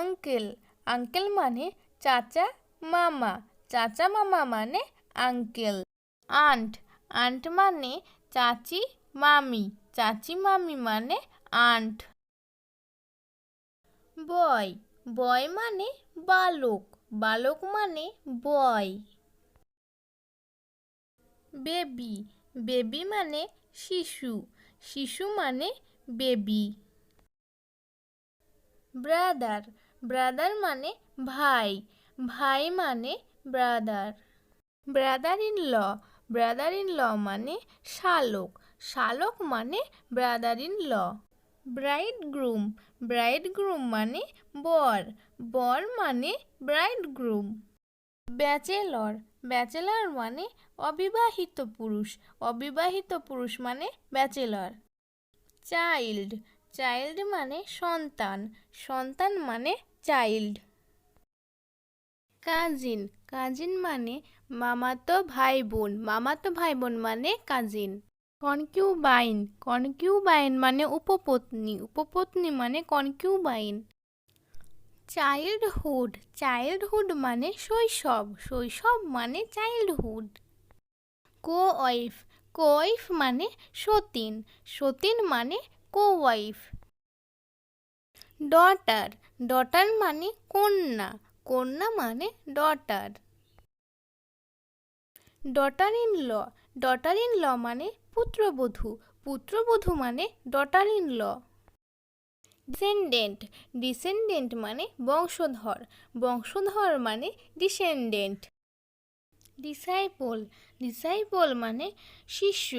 Uncle uncle মানে চাচা মামা, চাচা মামা মানে আঙ্কেল। আন্ট আন্ট মানে চাচি মামি, চাচি মামি মানে আন্ট। বয় বয় মানে বালক, বালক মানে বয়। বেবি বেবি মানে শিশু, শিশু মানে বেবি। ব্রাদার ব্রাদার মানে ভাই, ভাই মানে ব্রাদার। ব্রাদার ইন ল মানে শালক, শালক মানে ব্রাদার ইন ল। ব্রাইডগ্রুম ব্রাইডগ্রুম মানে বর, বর মানে ব্রাইডগ্রুম। ব্যাচেলর ব্যাচেলর মানে অবিবাহিত পুরুষ, অবিবাহিত পুরুষ মানে ব্যাচেলর। চাইল্ড চাইল্ড মানে সন্তান, সন্তান মানে চাইল্ড। কাজিন কাজিন মানে মামাতো ভাই বোন, মামাতো ভাই বোন মানে কাজিন। কনকিউবাইন কনকিউবাইন মানে উপপত্নী, উপপত্নী মানে কনকিউবাইন। চাইল্ডহুড চাইল্ডহুড মানে শৈশব, শৈশব মানে চাইল্ডহুড। কোওয়াইফ কোওয়াইফ মানে সতীন, সতীন মানে কোওয়াইফ। ডটার ডটার মানে কন্যা, কন্যা মানে ডটার। ডটার ইন ল মানে পুত্রবধূ, পুত্রবধূ মানে daughter in law. Descendant descendant মানে বংশধর, বংশধর মানে ডিসেন্ডেন্ট। ডিসাইপল ডিসাইপল মানে শিষ্য,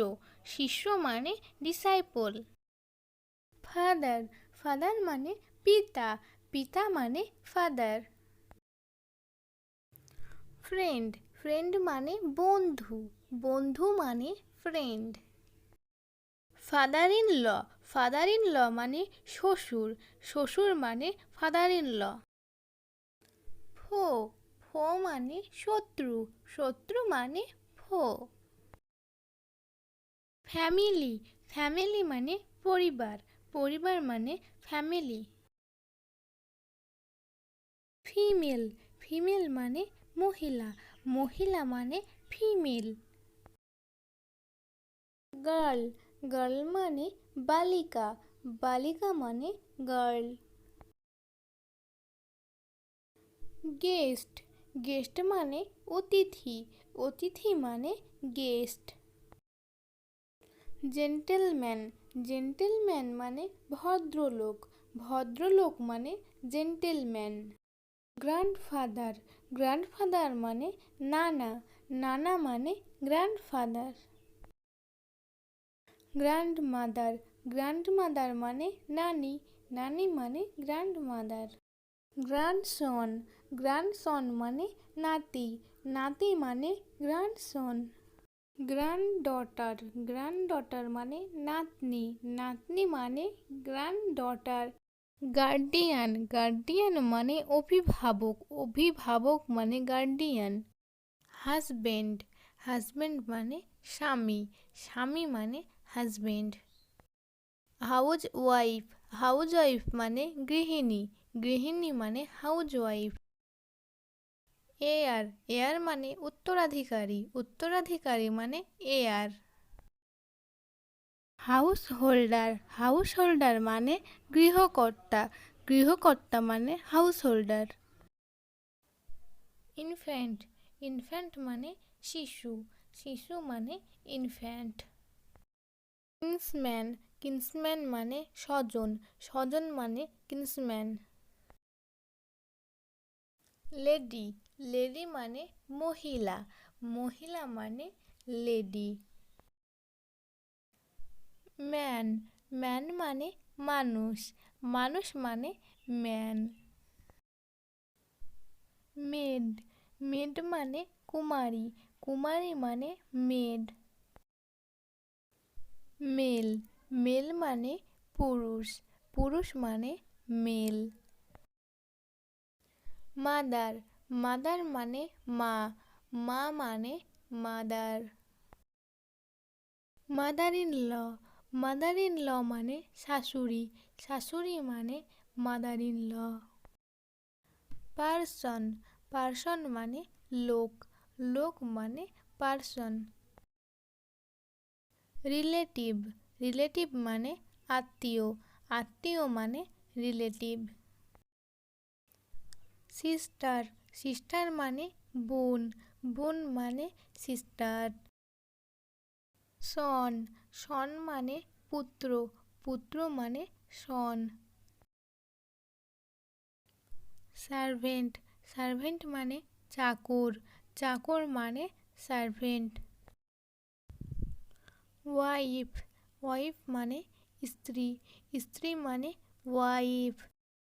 শিষ্য মানে ডিসাইপল। ফাদার ফাদার মানে পিতা, পিতা মানে ফাদার। ফ্রেন্ড ফ্রেন্ড মানে বন্ধু, বন্ধু মানে ফ্রেন্ড। ফাদার ইন ল মানে শ্বশুর, শ্বশুর মানে ফাদার ইন ল। ফো ফো মানে শত্রু, শত্রু মানে ফো। ফ্যামিলি ফ্যামিলি মানে পরিবার, পরিবার মানে ফ্যামিলি। ফিমেল ফিমেল মানে মহিলা, মহিলা মানে ফিমেল। গার্ল গার্ল মানে বালিকা, বালিকা মানে গার্ল। গেস্ট গেস্ট মানে অতিথি, অতিথি মানে গেস্ট। জেন্টেলম্যান জেন্টেলম্যান মানে ভদ্রলোক, ভদ্রলোক মানে জেন্টেলম্যান। গ্র্যান্ডফাদার গ্র্যান্ডফাদার মানে নানা, নানা মানে গ্র্যান্ডফাদার। গ্র্যান্ডমাদার গ্র্যান্ডমাদার মানে নানি, নানি মানে গ্র্যান্ডমাদার। গ্র্যান্ডসন গ্র্যান্ডসন মানে নাতি, নাতি মানে গ্র্যান্ডসন। গ্র্যান্ডডটার গ্র্যান্ডডটার মানে নাতনি, নাতনি মানে গ্র্যান্ডডটার। গার্ডিয়ান গার্ডিয়ান মানে অভিভাবক, অভিভাবক মানে গার্ডিয়ান। হাজবেন্ড হাজবেন্ড মানে স্বামী, স্বামী মানে husband. House wife house wife মানে গৃহিণী, গৃহিণী মানে হাউজ ওয়াইফ। এয়ার এয়ার মানে উত্তরাধিকারী, উত্তরাধিকারী মানে air. House holder house holder মানে গৃহকর্তা, গৃহকর্তা মানে হাউস হোল্ডার। ইনফ্যান্ট ইনফ্যান্ট মানে শিশু, শিশু মানে ইনফ্যান্ট। কিন্সম্যান কিন্সম্যান মানে স্বজন, স্বজন মানে কিন্সম্যান। লেডি লেডি মানে মহিলা, মহিলা মানে লেডি। ম্যান ম্যান মানে মানুষ, মানুষ মানে ম্যান। মেড মেড মানে কুমারী, কুমারী মানে মেড। মেল মেল মানে পুরুষ, পুরুষ মানে মেল। মাদার মাদার মানে মা, মা মানে মাদার। মাদার ইন ল মানে শাশুড়ি, শাশুড়ি মানে mother in law. Person, person মানে লোক, লোক মানে পারসন। রিলেটিভ, রিলেটিভ মানে আত্মীয়, আত্মীয় মানে রিলেটিভ। সিস্টার, সিস্টার মানে বোন, বোন মানে সিস্টার। সন, সন মানে পুত্র, পুত্র মানে সন। সার্ভেন্ট, সার্ভেন্ট মানে চাকর, চাকর মানে সার্ভেন্ট। ওয়াইফ, ওয়াইফ মানে স্ত্রী, স্ত্রী মানে ওয়াইফ।